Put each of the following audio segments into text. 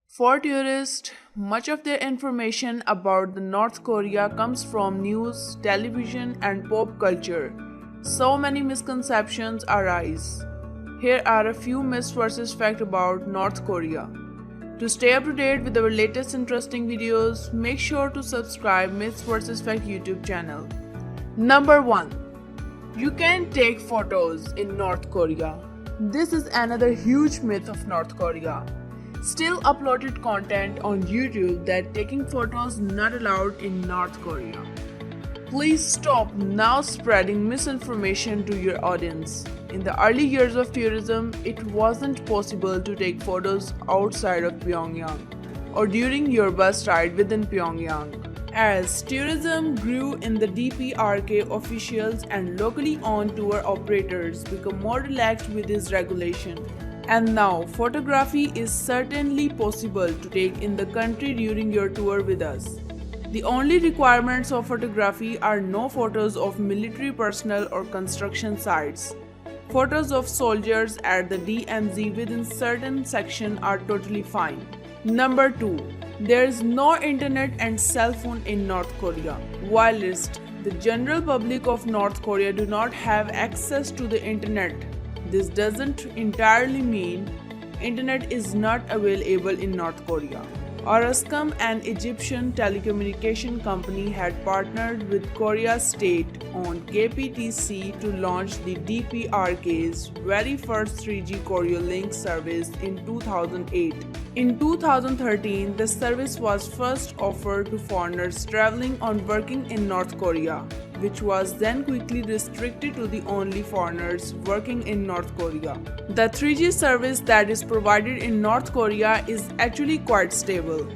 For tourists, much of their information about the North Korea comes from news, television, and pop culture. So many misconceptions arise. Here are a few myths versus facts about North Korea. To stay up to date with our latest interesting videos, make sure to subscribe Myths vs Fact YouTube channel. Number 1. You can take photos in North Korea. This is another huge myth of North Korea. Still uploaded content on YouTube that taking photos not allowed in North Korea. Please stop now spreading misinformation to your audience. In the early years of tourism, it wasn't possible to take photos outside of Pyongyang or during your bus ride within Pyongyang. As tourism grew in the DPRK, officials and locally owned tour operators become more relaxed with this regulation. And now, photography is certainly possible to take in the country during your tour with us. The only requirements of photography are no photos of military personnel or construction sites. Photos of soldiers at the DMZ within certain section are totally fine. Number 2. There is no internet and cell phone in North Korea. Whilst the general public of North Korea do not have access to the internet, this doesn't entirely mean internet is not available in North Korea. Orascom, an Egyptian telecommunication company, had partnered with Korea state-owned KPTC to launch the DPRK's very first 3G Koryo Link service in 2008. In 2013, the service was first offered to foreigners traveling or working in North Korea, which was then quickly restricted to the only foreigners working in North Korea. The 3G service that is provided in North Korea is actually quite stable.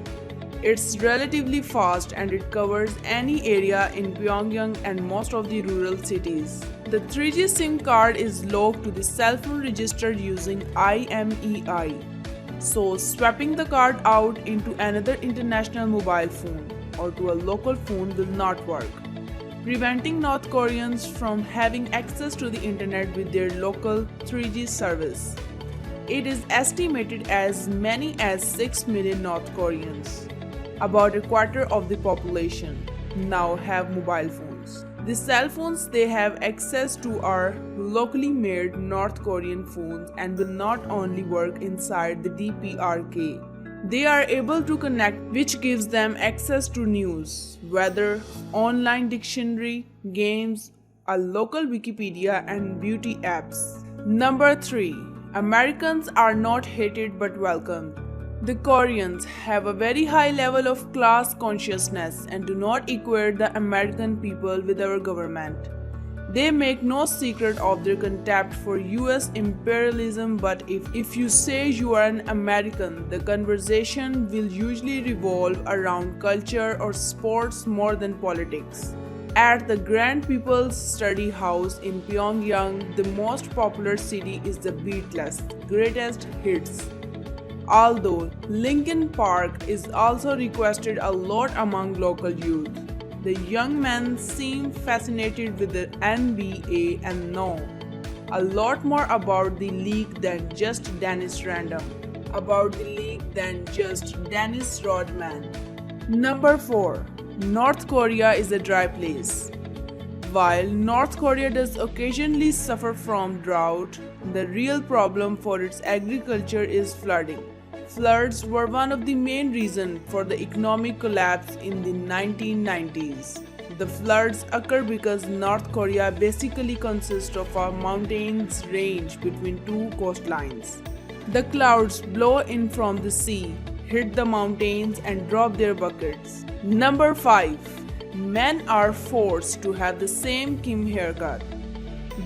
It's relatively fast and it covers any area in Pyongyang and most of the rural cities. The 3G SIM card is locked to the cell phone registered using IMEI. So swapping the card out into another international mobile phone or to a local phone will not work, preventing North Koreans from having access to the internet with their local 3G service. It is estimated as many as 6 million North Koreans, about a quarter of the population, now have mobile phones. The cell phones they have access to are locally made North Korean phones and will not only work inside the DPRK. They are able to connect, which gives them access to news, weather, online dictionary, games, a local Wikipedia and beauty apps. Number 3. Americans are not hated but welcomed. The Koreans have a very high level of class consciousness and do not equate the American people with our government. They make no secret of their contempt for US imperialism, but if you say you are an American, the conversation will usually revolve around culture or sports more than politics. At the Grand People's Study House in Pyongyang, the most popular CD is the Beatles' Greatest Hits. Although Linkin Park is also requested a lot among local youth, the young men seem fascinated with the NBA and know a lot more about the league than just Dennis Rodman. Number 4. North Korea is a dry place. While North Korea does occasionally suffer from drought, the real problem for its agriculture is flooding. Floods were one of the main reasons for the economic collapse in the 1990s. The floods occur because North Korea basically consists of a mountains range between two coastlines. The clouds blow in from the sea, hit the mountains and drop their buckets. Number 5. Men are forced to have the same Kim haircut.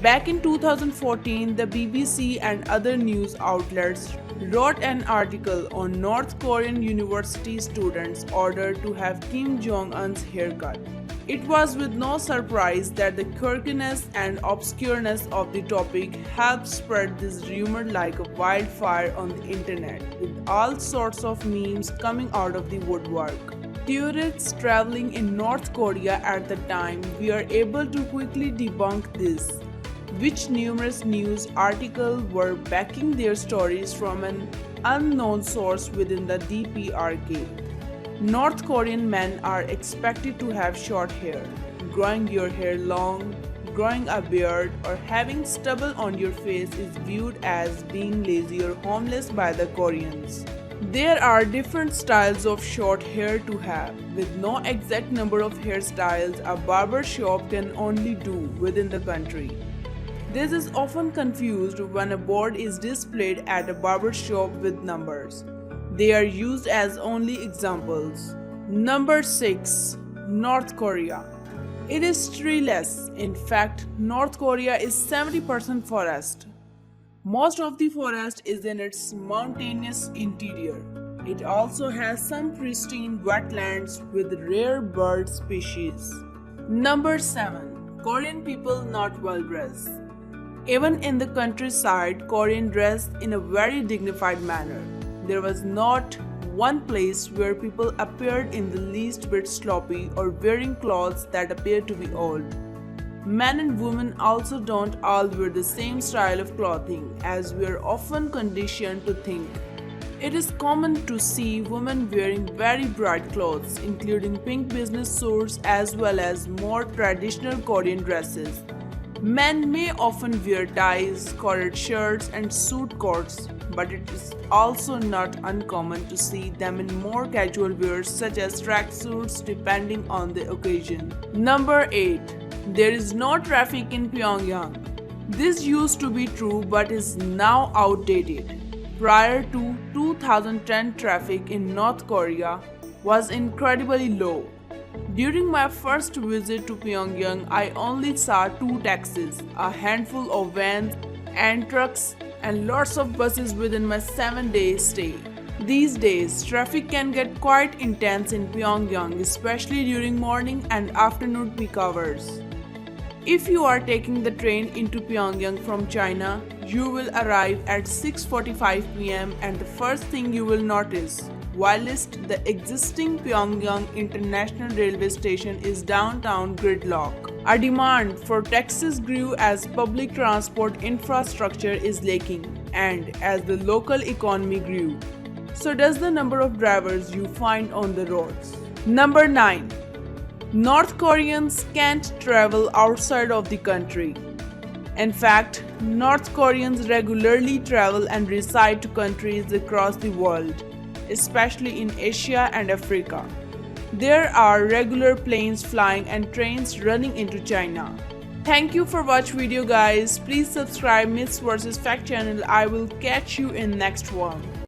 Back in 2014, the BBC and other news outlets wrote an article on North Korean university students ordered to have Kim Jong-un's haircut. It was with no surprise that the quirkiness and obscureness of the topic helped spread this rumor like a wildfire on the internet, with all sorts of memes coming out of the woodwork. Tourists traveling in North Korea at the time were able to quickly debunk this. which numerous news articles were backing their stories from an unknown source within the DPRK. North Korean men are expected to have short hair. Growing your hair long, growing a beard, or having stubble on your face is viewed as being lazy or homeless by the Koreans. There are different styles of short hair to have. With no exact number of hairstyles a barber shop can only do within the country. This is often confused when a board is displayed at a barber shop with numbers. They are used as only examples. Number 6. North Korea. It is treeless. In fact, North Korea is 70% forest. Most of the forest is in its mountainous interior. It also has some pristine wetlands with rare bird species. Number 7. Korean people not well dressed. Even in the countryside, Korean dressed in a very dignified manner. There was not one place where people appeared in the least bit sloppy or wearing clothes that appeared to be old. Men and women also don't all wear the same style of clothing, as we are often conditioned to think. It is common to see women wearing very bright clothes, including pink business suits as well as more traditional Korean dresses. Men may often wear ties, collared shirts, and suit coats, but it is also not uncommon to see them in more casual wear such as tracksuits depending on the occasion. Number 8. There is no traffic in Pyongyang. This used to be true but is now outdated. Prior to 2010, traffic in North Korea was incredibly low. During my first visit to Pyongyang, I only saw 2 taxis, a handful of vans and trucks, and lots of buses within my 7-day stay. These days, traffic can get quite intense in Pyongyang, especially during morning and afternoon peak hours. If you are taking the train into Pyongyang from China, you will arrive at 6:45 p.m. and the first thing you will notice, whilst the existing Pyongyang International Railway Station is downtown gridlock. A demand for taxis grew as public transport infrastructure is lacking and as the local economy grew. So does the number of drivers you find on the roads. Number 9. North Koreans can't travel outside of the country. In fact, North Koreans regularly travel and reside to countries across the world, especially in Asia and Africa. There are regular planes flying and trains running into China. Thank you for watching video guys. Please subscribe Myths vs Fact channel. I will catch you in next one.